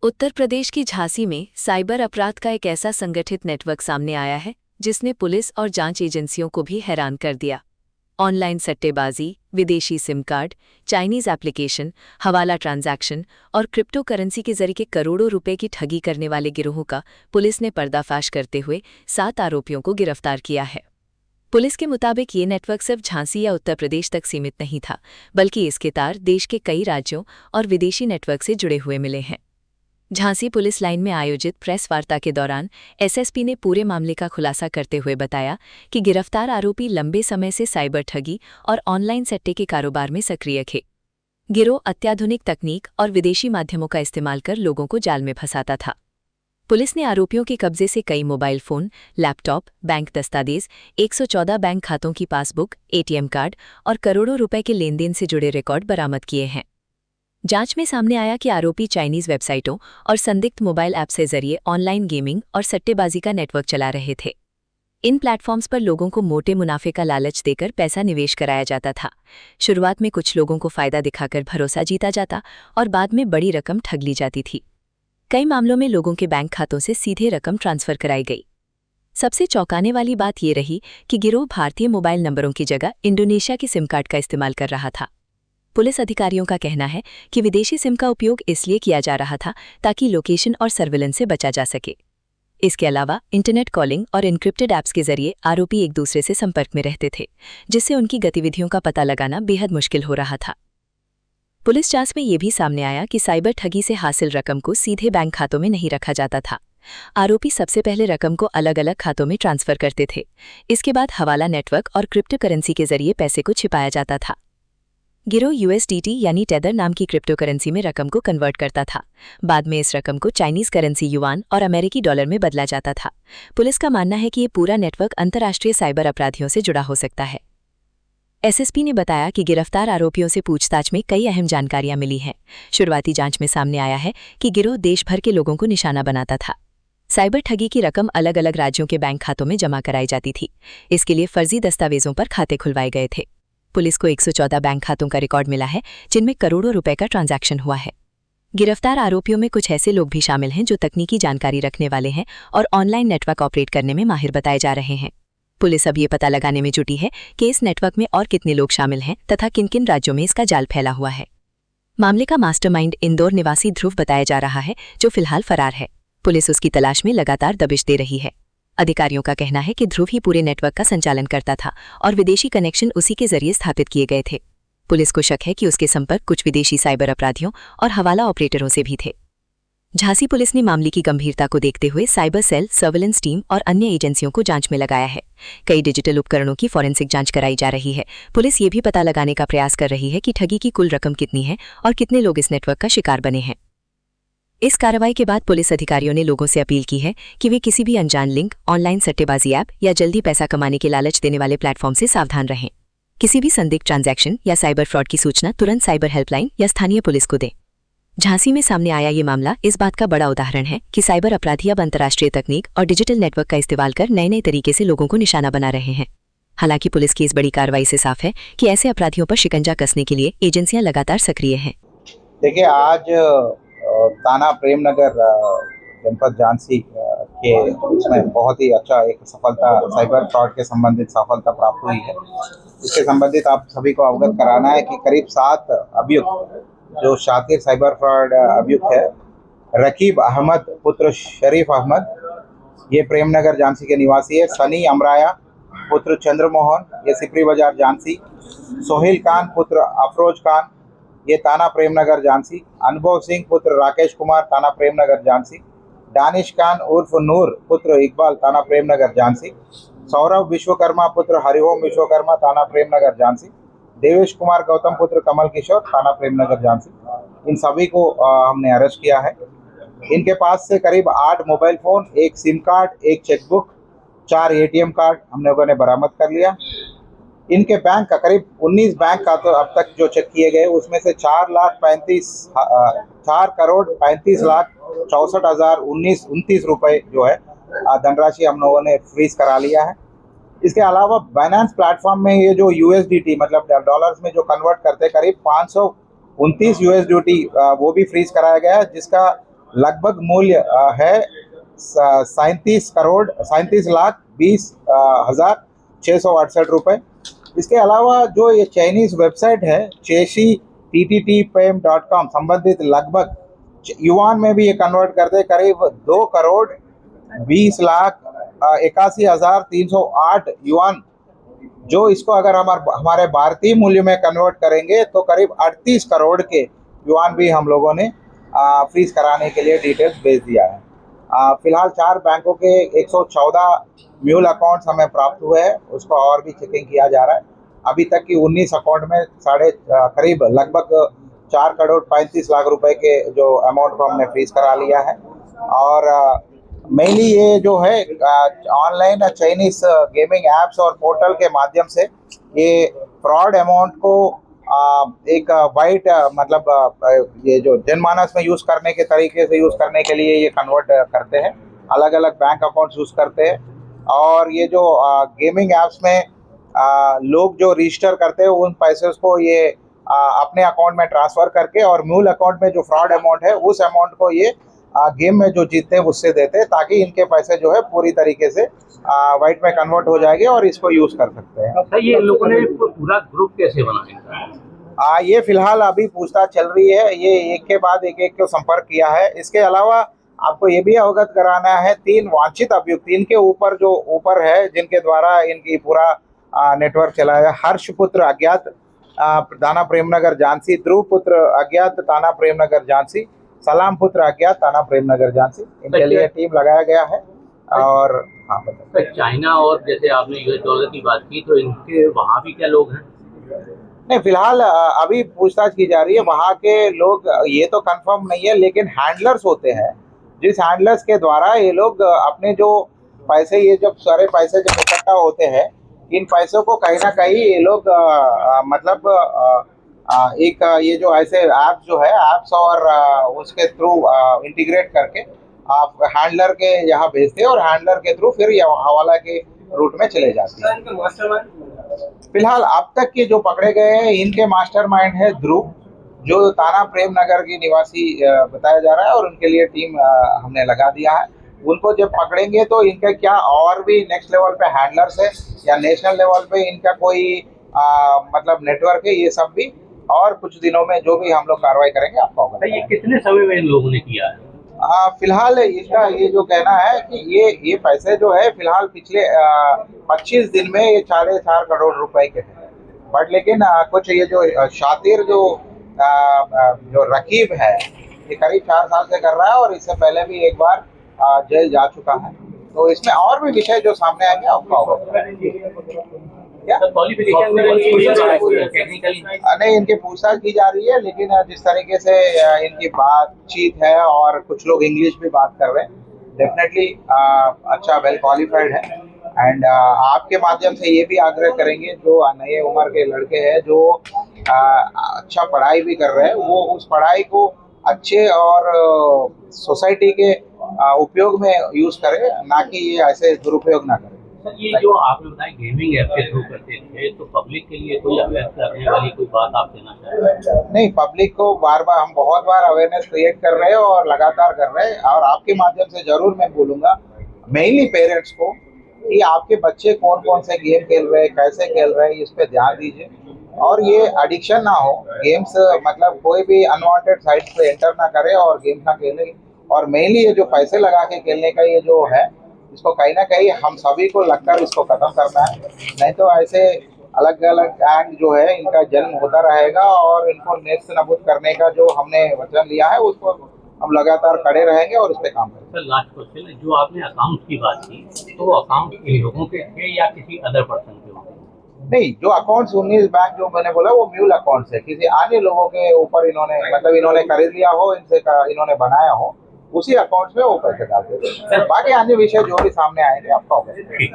उत्तर प्रदेश की झांसी में साइबर अपराध का एक ऐसा संगठित नेटवर्क सामने आया है जिसने पुलिस और जांच एजेंसियों को भी हैरान कर दिया। ऑनलाइन सट्टेबाजी, विदेशी सिम कार्ड, चाइनीज एप्लीकेशन, हवाला ट्रांजैक्शन और क्रिप्टो करेंसी के जरिए करोड़ों रुपए की ठगी करने वाले गिरोहों का पुलिस ने पर्दाफाश करते हुए 7 आरोपियों को गिरफ्तार किया है। पुलिस के मुताबिक ये नेटवर्क सिर्फ झांसी या उत्तर प्रदेश तक सीमित नहीं था, बल्कि इसके तार देश के कई राज्यों और विदेशी नेटवर्क से जुड़े हुए मिले हैं। झांसी पुलिस लाइन में आयोजित प्रेस वार्ता के दौरान एसएसपी ने पूरे मामले का खुलासा करते हुए बताया कि गिरफ्तार आरोपी लंबे समय से साइबर ठगी और ऑनलाइन सट्टे के कारोबार में सक्रिय थे। गिरोह अत्याधुनिक तकनीक और विदेशी माध्यमों का इस्तेमाल कर लोगों को जाल में फंसाता था। पुलिस ने आरोपियों के कब्जे से कई मोबाइल फोन, लैपटॉप, बैंक दस्तावेज, 114 बैंक खातों की पासबुक, एटीएम कार्ड और करोड़ों रुपए के लेनदेन से जुड़े रिकॉर्ड बरामद किए हैं। जांच में सामने आया कि आरोपी चाइनीज वेबसाइटों और संदिग्ध मोबाइल ऐप से जरिए ऑनलाइन गेमिंग और सट्टेबाजी का नेटवर्क चला रहे थे। इन प्लेटफॉर्म्स पर लोगों को मोटे मुनाफे का लालच देकर पैसा निवेश कराया जाता था। शुरुआत में कुछ लोगों को फायदा दिखाकर भरोसा जीता जाता और बाद में बड़ी रकम ठग ली जाती थी। कई मामलों में लोगों के बैंक खातों से सीधे रकम ट्रांसफर कराई गई। सबसे चौंकाने वाली बात ये रही कि गिरोह भारतीय मोबाइल नंबरों की जगह इंडोनेशिया के सिम कार्ड का इस्तेमाल कर रहा था। पुलिस अधिकारियों का कहना है कि विदेशी सिम का उपयोग इसलिए किया जा रहा था ताकि लोकेशन और सर्विलेंस से बचा जा सके। इसके अलावा इंटरनेट कॉलिंग और इनक्रिप्टेड ऐप्स के जरिए आरोपी एक दूसरे से संपर्क में रहते थे, जिससे उनकी गतिविधियों का पता लगाना बेहद मुश्किल हो रहा था। पुलिस जांच में ये भी सामने आया कि साइबर ठगी से हासिल रकम को सीधे बैंक खातों में नहीं रखा जाता था। आरोपी सबसे पहले रकम को अलग अलग खातों में ट्रांसफर करते थे। इसके बाद हवाला नेटवर्क और क्रिप्टो करेंसी के जरिए पैसे को छिपाया जाता था। गिरोह यूएसडीटी यानी टेदर नाम की क्रिप्टो करेंसी में रकम को कन्वर्ट करता था। बाद में इस रकम को चाइनीज करेंसी युआन और अमेरिकी डॉलर में बदला जाता था। पुलिस का मानना है कि ये पूरा नेटवर्क अंतर्राष्ट्रीय साइबर अपराधियों से जुड़ा हो सकता है। एसएसपी ने बताया कि गिरफ्तार आरोपियों से पूछताछ में कई अहम जानकारियां मिली हैं। शुरुआती जांच में सामने आया है कि गिरोह देश भर के लोगों को निशाना बनाता था। साइबर ठगी की रकम अलग अलग राज्यों के बैंक खातों में जमा कराई जाती थी। इसके लिए फर्जी दस्तावेजों पर खाते खुलवाए गए थे। पुलिस को 114 बैंक खातों का रिकॉर्ड मिला है, जिनमें करोड़ों रुपए का ट्रांजैक्शन हुआ है। गिरफ्तार आरोपियों में कुछ ऐसे लोग भी शामिल हैं जो तकनीकी जानकारी रखने वाले हैं और ऑनलाइन नेटवर्क ऑपरेट करने में माहिर बताए जा रहे हैं। पुलिस अब ये पता लगाने में जुटी है कि इस नेटवर्क में और कितने लोग शामिल हैं तथा किन किन राज्यों में इसका जाल फैला हुआ है। मामले का मास्टरमाइंड इंदौर निवासी ध्रुव बताया जा रहा है, जो फिलहाल फरार है। पुलिस उसकी तलाश में लगातार दबिश दे रही है। अधिकारियों का कहना है कि ध्रुव ही पूरे नेटवर्क का संचालन करता था और विदेशी कनेक्शन उसी के जरिए स्थापित किए गए थे। पुलिस को शक है कि उसके संपर्क कुछ विदेशी साइबर अपराधियों और हवाला ऑपरेटरों से भी थे। झांसी पुलिस ने मामले की गंभीरता को देखते हुए साइबर सेल, सर्विलेंस टीम और अन्य एजेंसियों को जांच में लगाया है। कई डिजिटल उपकरणों की फॉरेंसिक जांच कराई जा रही है। पुलिस ये भी पता लगाने का प्रयास कर रही है कि ठगी की कुल रकम कितनी है और कितने लोग इस नेटवर्क का शिकार बने हैं। इस कार्रवाई के बाद पुलिस अधिकारियों ने लोगों से अपील की है कि वे किसी भी अनजान लिंक, ऑनलाइन सट्टेबाजी ऐप या जल्दी पैसा कमाने के लालच देने वाले प्लेटफॉर्म से सावधान रहें। किसी भी संदिग्ध ट्रांजैक्शन या साइबर फ्रॉड की सूचना तुरंत साइबर हेल्पलाइन या स्थानीय पुलिस को दें। झांसी में सामने आया ये मामला इस बात का बड़ा उदाहरण है कि साइबर अपराधी अब अंतर्राष्ट्रीय तकनीक और डिजिटल नेटवर्क का इस्तेमाल कर नए नए तरीके से लोगों को निशाना बना रहे हैं। हालांकि पुलिस की इस बड़ी कार्रवाई से साफ है कि ऐसे अपराधियों पर शिकंजा कसने के लिए एजेंसियां लगातार सक्रिय हैं। देखिए, आज थाना प्रेमनगर जनपद झांसी के इसमें बहुत ही अच्छा एक सफलता, साइबर फ्रॉड के संबंधित सफलता प्राप्त हुई है। इसके संबंधित आप सभी को अवगत कराना है कि करीब 7 अभियुक्त जो शातिर साइबर फ्रॉड अभियुक्त है, रकीब अहमद पुत्र शरीफ अहमद, ये प्रेमनगर झांसी के निवासी है। सनी अमराया पुत्र चंद्रमोहन, ये सिपरी बाजार झांसी। सोहेल खान पुत्र अफरोज खान, ये थाना प्रेमनगर झांसी। अनुभव सिंह पुत्र राकेश कुमार, थाना प्रेमनगर झांसी। दानिश खान उर्फ नूर पुत्र इकबाल, थाना प्रेमनगर झांसी। सौरभ विश्वकर्मा पुत्र हरिओम विश्वकर्मा, थाना प्रेमनगर झांसी। देवेश कुमार गौतम पुत्र कमल किशोर, थाना प्रेमनगर झांसी। इन सभी को हमने अरेस्ट किया है। इनके पास से करीब 8 mobile phone, 1 SIM card, 1 chequebook, 4 ATM card हम लोगों ने बरामद कर लिया। इनके बैंक का करीब 19 बैंक का तो अब तक जो चेक किए गए, उसमें से 4,35,64,64,029 रुपए जो है धनराशि हम लोगों ने फ्रीज करा लिया है। इसके अलावा बाइनेंस प्लेटफॉर्म में ये जो यूएसडीटी मतलब डॉलर्स में जो कन्वर्ट करते हैं, करीब 529 यूएसडीटी वो भी फ्रीज कराया गया है, जिसका लगभग मूल्य है 37,20,668 इसके अलावा जो ये चाइनीज वेबसाइट है चेशी TTTPayM.com संबंधित लगभग युआन में भी ये कन्वर्ट करते करीब 2,20,81,308 युआन, जो इसको अगर हमारे भारतीय मूल्य में कन्वर्ट करेंगे तो करीब 38 करोड़ के युआन भी हम लोगों ने फ्रीज कराने के लिए डिटेल्स भेज दिया है। फिलहाल 4 बैंकों के 114 म्यूल अकाउंट्स हमें प्राप्त हुए हैं, उसको और भी चेकिंग किया जा रहा है। अभी तक की 19 अकाउंट में करीब लगभग 4 करोड़ 35 लाख रुपए के जो अमाउंट को हमने फ्रीज करा लिया है। और मेनली ये जो है ऑनलाइन चाइनीज गेमिंग एप्स और पोर्टल के माध्यम से ये फ्रॉड अमाउंट को एक वाइट मतलब ये जो जनमानस में यूज करने के तरीके से यूज करने के लिए ये कन्वर्ट करते हैं, अलग अलग बैंक अकाउंट्स यूज करते हैं। और ये जो गेमिंग एप्स में लोग जो रजिस्टर करते हैं उन पैसे को ये अपने अकाउंट में ट्रांसफर करके और मूल अकाउंट में जो फ्रॉड अमाउंट है उस अमाउंट को ये गेम में जो जीतते हैं उससे देते हैं, ताकि इनके पैसे जो है पूरी तरीके से वाइट में कन्वर्ट हो जाएंगे और इसको यूज कर सकते हैं। ये लोगों ने पूरा ग्रुप कैसे बनाया? ये फिलहाल अभी पूछताछ चल रही है, ये एक के बाद एक को संपर्क किया है। इसके अलावा आपको ये भी अवगत कराना है 3 वांछित अभियुक्त इनके ऊपर जो ऊपर है जिनके द्वारा इनकी पूरा नेटवर्क चलाया। हर्ष पुत्र अज्ञात थाना प्रेमनगर झांसी, ध्रुव पुत्र अज्ञात थाना प्रेमनगर झांसी, सलाम पुत्र अज्ञात थाना प्रेमनगर झांसी, इनके लिए टीम लगाया गया है। और हाँ बताइए, चाइना और जैसे आपने $US की बात की तो इनके वहाँ भी क्या लोग हैं? नहीं, फिलहाल अभी पूछताछ की जा रही है। वहाँ के लोग ये तो कंफर्म नहीं है, लेकिन हैंडलर्स होते हैं जिस हैंडलर्स के द्वारा ये लोग अपने जो पैसे ये जब सारे पैसे जब इकट्ठा होते हैं इन पैसों को कहीं ना कहीं ये लोग मतलब एक ये जो ऐसे ऐप जो है ऐप्स और उसके थ्रू इंटीग्रेट करके आप हैंडलर के यहाँ भेजते हैं और हैंडलर के थ्रू फिर हवाला के रूट में चले जाते हैं। फिलहाल अब तक के जो पकड़े गए हैं इनके मास्टरमाइंड है ध्रुव, जो थाना प्रेम नगर की निवासी बताया जा रहा है, और उनके लिए टीम हमने लगा दिया है। उनको जब पकड़ेंगे तो इनका क्या और भी नेक्स्ट लेवल पे हैंडलर्स है या नेशनल लेवल पे इनका कोई मतलब नेटवर्क है, ये सब भी और कुछ दिनों में जो भी हम लोग कार्रवाई करेंगे आपको होगा। ये कितने समय में इन लोगों ने किया है? फिलहाल इसका ये जो कहना है कि ये पैसे जो है फिलहाल पिछले 25 दिन में ये 4.5 करोड़ रुपए के हैं। बट लेकिन कुछ ये जो शातिर जो रकीब है ये करीब 4 साल से कर रहा है और इससे पहले भी एक बार जेल जा चुका है। तो इसमें और भी विषय जो सामने आएंगे आपका होगा। नहीं, इनकी पूछताछ की जा रही है, लेकिन जिस तरीके से इनकी बातचीत है और कुछ लोग इंग्लिश भी बात कर रहे हैं, डेफिनेटली अच्छा वेल क्वालिफाइड है। एंड आपके माध्यम से ये भी आग्रह करेंगे जो नए उम्र के लड़के हैं जो अच्छा पढ़ाई भी कर रहे हैं, वो उस पढ़ाई को अच्छे और सोसाइटी के उपयोग में यूज करें, ना कि ये ऐसे दुरुपयोग ना करें। सर, ये जो आपने बताया गेमिंग ऐप के थ्रू करते थे, तो पब्लिक के लिए कोई अवेयर करने वाली कोई बात आप देना चाहेंगे? नहीं, पब्लिक को बार बार हम बहुत बार अवेयरनेस क्रिएट कर रहे हैं और लगातार कर रहे हैं, और आपके माध्यम से जरूर मैं बोलूँगा मेनली पेरेंट्स को कि आपके बच्चे कौन कौन से गेम खेल रहे हैं, कैसे खेल रहे हैं, इस पर ध्यान दीजिए और ये एडिक्शन ना हो। गेम्स मतलब कोई भी अनवांटेड साइट्स पे एंटर ना करे और गेम ना खेले। और मेनली ये जो पैसे लगा के खेलने का ये जो है, इसको कहीं ना कहीं हम सभी को लगकर इसको खत्म करना है, नहीं तो ऐसे अलग अलग गैंग जो है इनका जन्म होता रहेगा और इनको नेस्त नबूद करने का जो हमने वचन लिया है उसको हम लगातार खड़े रहेंगे और इस पे काम करेंगे। सर, लास्ट क्वेश्चन, जो आपने अकाउंट की बात की तो वो अकाउंट इन लोगों के थे या किसी अदर पर्सन के होंगे? नहीं, जो अकाउंट्स 19 बैंक जो मैंने बोला वो म्यूल अकाउंट्स है, किसी अन्य लोगों के ऊपर इन्होंने मतलब इन्होंने खरीद लिया हो, इनसे इन्होंने बनाया हो, उसी अकाउंट में वो पैसे डालते थे। बाकी अन्य विषय जो भी सामने आएंगे आपका होगा।